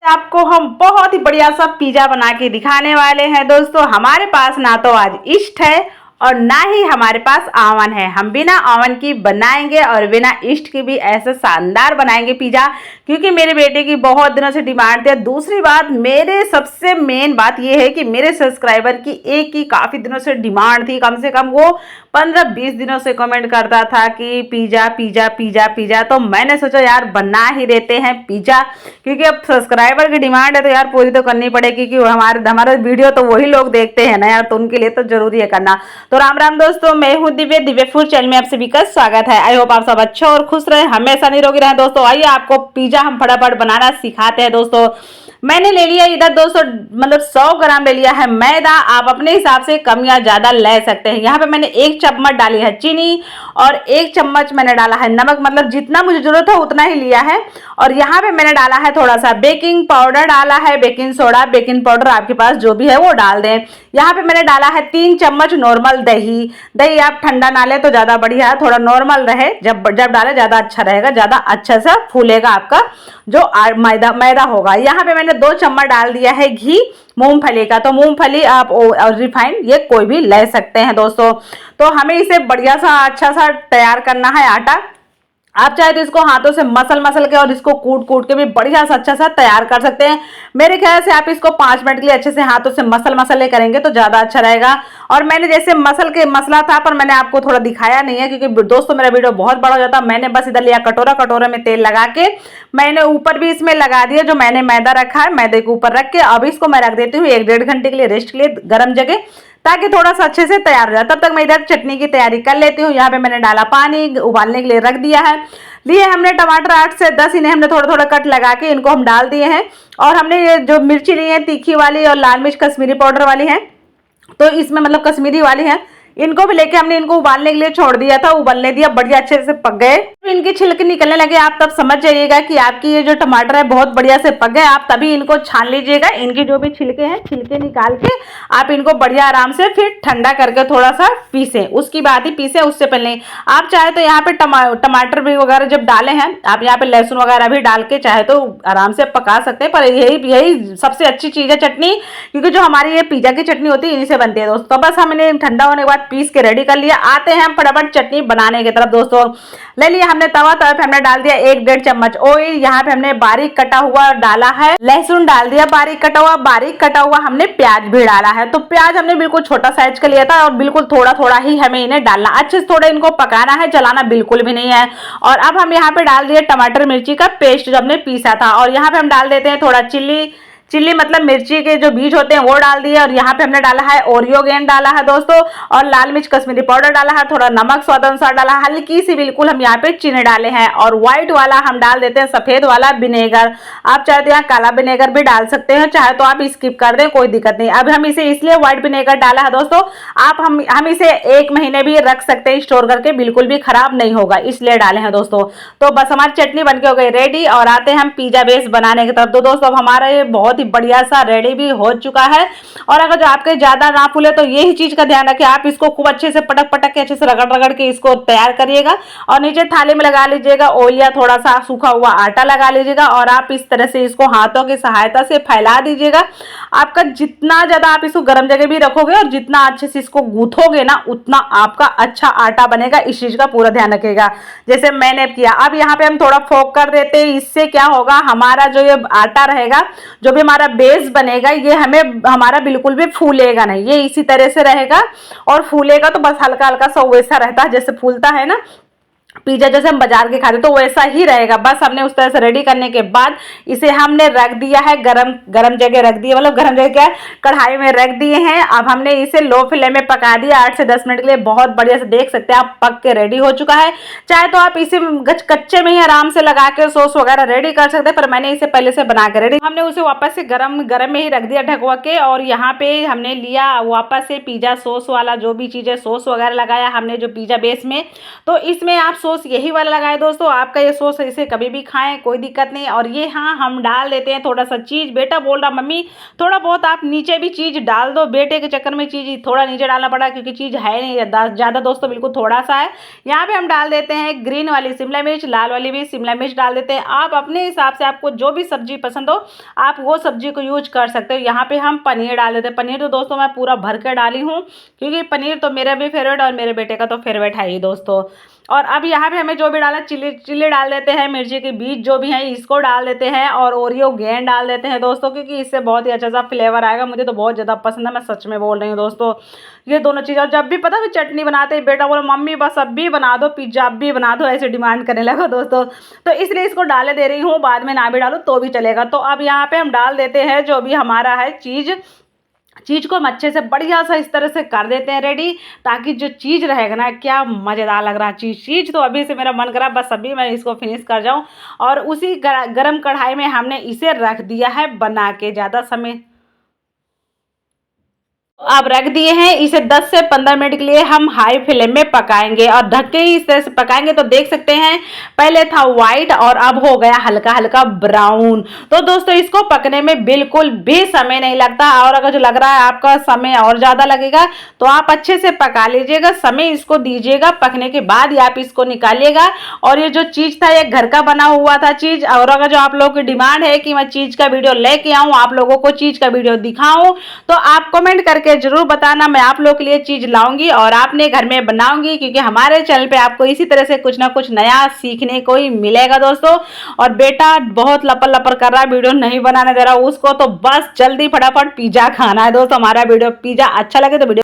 आपको हम बहुत ही बढ़िया सा पिज्जा बना के दिखाने वाले हैं दोस्तों। हमारे पास ना तो आज ईस्ट है और ना ही हमारे पास ओवन है। हम बिना ओवन की बनाएंगे और बिना ईस्ट की भी ऐसे शानदार बनाएंगे पिज्जा, क्योंकि मेरे बेटे की बहुत दिनों से डिमांड थी। दूसरी बात, मेरे सबसे मेन बात यह है कि मेरे सब्सक्राइबर की एक ही काफ़ी दिनों से डिमांड थी। कम से कम वो 15-20 दिनों से कमेंट करता था कि पिज्जा पिज्जा पिज्जा पिज्जा। तो मैंने सोचा यार बना ही देते हैं पिज्जा, क्योंकि अब सब्सक्राइबर की डिमांड है तो यार पूरी तो करनी पड़ेगी, क्योंकि हमारा वीडियो तो वही लोग देखते हैं ना यार, तो उनके लिए तो जरूरी है करना। तो राम राम दोस्तों, मैं हूँ दिव्य फूड चैनल में आप सभी का स्वागत है। आई होप आप सब अच्छे और खुश रहे, हमेशा निरोगी रहे दोस्तों। आइए आपको पिज्जा हम फटाफट बनाना सिखाते हैं दोस्तों। मैंने ले लिया इधर दोस्तों, मतलब 100 ग्राम ले लिया है मैदा। आप अपने हिसाब से कम या ज्यादा ले सकते हैं। यहाँ पे मैंने 1 चम्मच डाली है चीनी और 1 चम्मच मैंने डाला है नमक, मतलब जितना मुझे जरूरत है उतना ही लिया है। और यहाँ पे मैंने डाला है थोड़ा सा बेकिंग पाउडर, डाला है बेकिंग सोडा, बेकिंग पाउडर आपके पास जो भी है वो डाल दें। यहाँ पे मैंने डाला है 3 चम्मच नॉर्मल दही। दही आप ठंडा ना ले तो ज्यादा बढ़िया है, थोड़ा नॉर्मल रहे, जब डाले ज्यादा अच्छा रहेगा, ज्यादा अच्छा सा फूलेगा आपका जो मैदा होगा। यहाँ पे मैंने 2 चम्मच डाल दिया है घी मूंगफली का। तो मूंगफली आप और रिफाइंड ये कोई भी ले सकते हैं दोस्तों। तो हमें इसे बढ़िया सा अच्छा सा तैयार करना है आटा। आप चाहे तो इसको हाथों से मसल के और इसको कूट के भी बढ़िया सा अच्छा सा तैयार कर सकते हैं। मेरे ख्याल से आप इसको 5 मिनट के लिए अच्छे से हाथों से मसल करेंगे तो ज्यादा अच्छा रहेगा। और मैंने जैसे मसला था, पर मैंने आपको थोड़ा दिखाया नहीं है, क्योंकि दोस्तों मेरा वीडियो बहुत बड़ा हो जाता। मैंने बस इधर लिया कटोरे में तेल लगा के, मैंने ऊपर भी इसमें लगा दिया जो मैंने मैदा रखा है, मैदे के ऊपर रख के अब इसको मैं रख देती हूँ 1-1.5 घंटे के लिए रेस्ट के लिए गर्म जगह, ताकि थोड़ा सा अच्छे से तैयार हो जाए। तब तक मैं इधर चटनी की तैयारी कर लेती हूँ। यहाँ पे मैंने डाला पानी, उबालने के लिए रख दिया है। लिए हमने टमाटर 8 से 10, इन्हें हमने थोड़ा कट लगा के इनको हम डाल दिए हैं। और हमने ये जो मिर्ची ली है तीखी वाली और लाल मिर्च कश्मीरी पाउडर वाली है, तो इसमें मतलब कश्मीरी वाली है, इनको भी लेके हमने इनको उबालने के लिए छोड़ दिया था। उबलने दिया, बढ़िया अच्छे से पक गए। तो इनके छिलके निकलने लगे, आप तब समझ जाइएगा कि आपकी ये जो टमाटर है बहुत बढ़िया से पक गए। आप तभी इनको छान लीजिएगा, इनके जो भी छिलके हैं छिलके निकाल के आप इनको बढ़िया आराम से फिर ठंडा करके थोड़ा सा पीसे, उसकी बात ही पीसे, उससे पहले आप चाहे तो यहाँ पे टमाटर भी वगैरह जब डाले हैं आप यहाँ पे लहसुन वगैरह भी डाल के चाहे तो आराम से पका सकते हैं। पर यही सबसे अच्छी चीज है चटनी, क्योंकि जो हमारी ये पिज्जा की चटनी होती है इन्हीं से बनती है दोस्तों। बस हमने ठंडा होने के बाद पीस के रेडी कर लिया। आते हैं हम फटाफट चटनी बनाने की तरफ दोस्तों। ले लिया हमने तवा पे हमने डाल दिया 1-1.5 चम्मच ऑयल। यहाँ पे हमने बारीक कटा हुआ डाला है लहसुन, डाल दिया बारीक कटा हुआ हमने प्याज भी डाला है। तो प्याज हमने बिल्कुल छोटा साइज का लिया था और बिल्कुल थोड़ा ही हमें इन्हें डालना, अच्छे से थोड़ा इनको पकाना है, चलाना बिल्कुल भी नहीं है। और अब हम यहाँ पे डाल दिए टमाटर मिर्ची का पेस्ट जो हमने पीसा था। और यहाँ पे हम डाल देते हैं थोड़ा चिल्ली मतलब मिर्ची के जो बीज होते हैं वो डाल दिए। और यहाँ पे हमने डाला है ओरियोगेन डाला है दोस्तों, और लाल मिर्च कश्मीरी पाउडर डाला है, थोड़ा नमक स्वाद अनुसार डाला, हल्की सी बिल्कुल हम यहाँ पे चीनी डाले हैं। और व्हाइट वाला हम डाल देते हैं सफेद वाला विनेगर। आप चाहे तो यहाँ काला विनेगर भी डाल सकते हैं, चाहे तो आप स्किप कर दें, कोई दिक्कत नहीं। अब हम इसे इसलिए व्हाइट विनेगर डाला है दोस्तों, आप हम इसे 1 महीने भी रख सकते हैं स्टोर करके, बिल्कुल भी खराब नहीं होगा, इसलिए डाले हैं दोस्तों। तो बस हमारी चटनी बनके हो गई रेडी। और आते हैं हम पिज्जा बेस बनाने की तरफ। तो दोस्तों अब हमारा ये बहुत ही बढ़िया सा रेडी भी हो चुका है। और अगर जो आपके ज्यादा ना फूले तो यही चीज का ध्यान रखें, आप इसको खूब अच्छे से पटक के अच्छे से रगड़ के इसको तैयार करिएगा। और नीचे थाली में लगा लीजिएगा ऑयल या थोड़ा सा सूखा हुआ आटा लगा लीजिएगा, और आप इस तरह से इसको हाथों की सहायता से फैला दीजिएगा। आपका जितना ज्यादा आप इसको गर्म जगह भी रखोगे और जितना अच्छे से इसको गूंथोगे ना, उतना आपका अच्छा आटा बनेगा। इस चीज का पूरा ध्यान रखिएगा जैसे मैंने किया। अब यहाँ पे हम थोड़ा फोक कर देते हैं, इससे क्या होगा, हमारा जो ये आटा रहेगा, जो भी हमारा बेस बनेगा, ये हमारा बिल्कुल भी फूलेगा नहीं, ये इसी तरह से रहेगा। और फूलेगा तो बस हल्का हल्का सा वैसा रहता है जैसे फूलता है ना पिज्जा, जैसे हम बाजार के खाते तो वैसा ही रहेगा। बस हमने उस तरह से रेडी करने के बाद इसे हमने रख दिया है गरम जगह रख दिया, मतलब गरम जगह क्या, कढ़ाई में रख दिए हैं। अब हमने इसे लो फ्लेम में पका दिया 8 से 10 मिनट के लिए। बहुत बढ़िया से देख सकते हैं आप पक के रेडी हो चुका है। चाहे तो आप इसे कच्चे में ही आराम से लगा के सॉस वगैरह रेडी कर सकते हैं, पर मैंने इसे पहले से बना के रेडी, हमने उसे वापस से गरम में ही रख दिया ढकवा के। और यहाँ पे हमने लिया वापस से पिज्जा सॉस वाला जो भी चीज़ है, सॉस वगैरह लगाया हमने जो पिज्जा बेस में। तो इसमें आप सॉस यही वाला लगाए दोस्तों, आपका ये सॉस इसे कभी भी खाएं, कोई दिक्कत नहीं। और ये हाँ, हम डाल देते हैं थोड़ा सा चीज़। बेटा बोल रहा मम्मी थोड़ा बहुत आप नीचे भी चीज़ डाल दो, बेटे के चक्कर में चीज़ थोड़ा नीचे डालना पड़ा क्योंकि चीज़ है नहीं ज़्यादा दोस्तों, बिल्कुल थोड़ा सा है। यहाँ पे हम डाल देते हैं ग्रीन वाली शिमला मिर्च, लाल वाली भी शिमला मिर्च डाल देते हैं। आप अपने हिसाब से आपको जो भी सब्जी पसंद हो आप वो सब्जी को यूज कर सकते हो। यहाँ पे हम पनीर डाल देते हैं। पनीर तो दोस्तों मैं पूरा भर कर डाली हूँ क्योंकि पनीर तो मेरा भी फेवरेट और मेरे बेटे का तो फेवरेट है ही दोस्तों। और अब यहाँ पे हमें जो भी डाला, चिल्ली डाल देते हैं, मिर्ची के बीज जो भी हैं इसको डाल देते हैं और ओरियो गेंद डाल देते हैं दोस्तों, क्योंकि इससे बहुत ही अच्छा सा फ्लेवर आएगा। मुझे तो बहुत ज़्यादा पसंद है, मैं सच में बोल रही हूँ दोस्तों। ये दोनों चीज़, और जब भी पता है चटनी बनाते हैं बेटा बोला मम्मी बस अब भी बना दो, पिज्ज़ा अब भी बना दो, ऐसे डिमांड करने लगा दोस्तों। तो इसलिए इसको डाले दे रही हूँ, बाद में ना भी डालूँ तो भी चलेगा। तो अब यहाँ पे हम डाल देते हैं जो भी हमारा है चीज़ को हम अच्छे से बढ़िया सा इस तरह से कर देते हैं रेडी, ताकि जो चीज़ रहेगा ना, क्या मज़ेदार लग रहा है चीज़ तो अभी से मेरा मन करा बस अभी मैं इसको फिनिश कर जाऊं। और उसी गरम कढ़ाई में हमने इसे रख दिया है बना के, ज़्यादा समय अब रख दिए हैं। इसे 10 से 15 मिनट के लिए हम हाई फ्लेम में पकाएंगे और ढक के ही इस तरह से पकाएंगे। तो देख सकते हैं पहले था वाइट और अब हो गया हल्का हल्का ब्राउन। तो दोस्तों इसको पकने में बिल्कुल भी समय नहीं लगता, और अगर जो लग रहा है आपका समय और ज़्यादा लगेगा तो आप अच्छे से पका लीजिएगा, समय इसको दीजिएगा, पकने के बाद ही आप इसको निकालिएगा। और ये जो चीज़ था ये घर का बना हुआ था चीज़, और अगर जो आप लोगों की डिमांड है कि मैं चीज़ का वीडियो लेके आऊँ, आप लोगों को चीज़ का वीडियो दिखाऊँ, तो आप कमेंट करके जरूर बताना, मैं आप लोगों के लिए चीज लाऊंगी और आपने घर में बनाऊंगी, क्योंकि हमारे चैनल पे आपको इसी तरह से कुछ ना कुछ नया सीखने को ही मिलेगा दोस्तों। और बेटा बहुत लपर लपर कर रहा है, वीडियो नहीं बनाने दे रहा उसको, तो बस जल्दी फटाफट पिज्जा खाना है दोस्तों। हमारा वीडियो पिज्जा अच्छा लगे तो वीडियो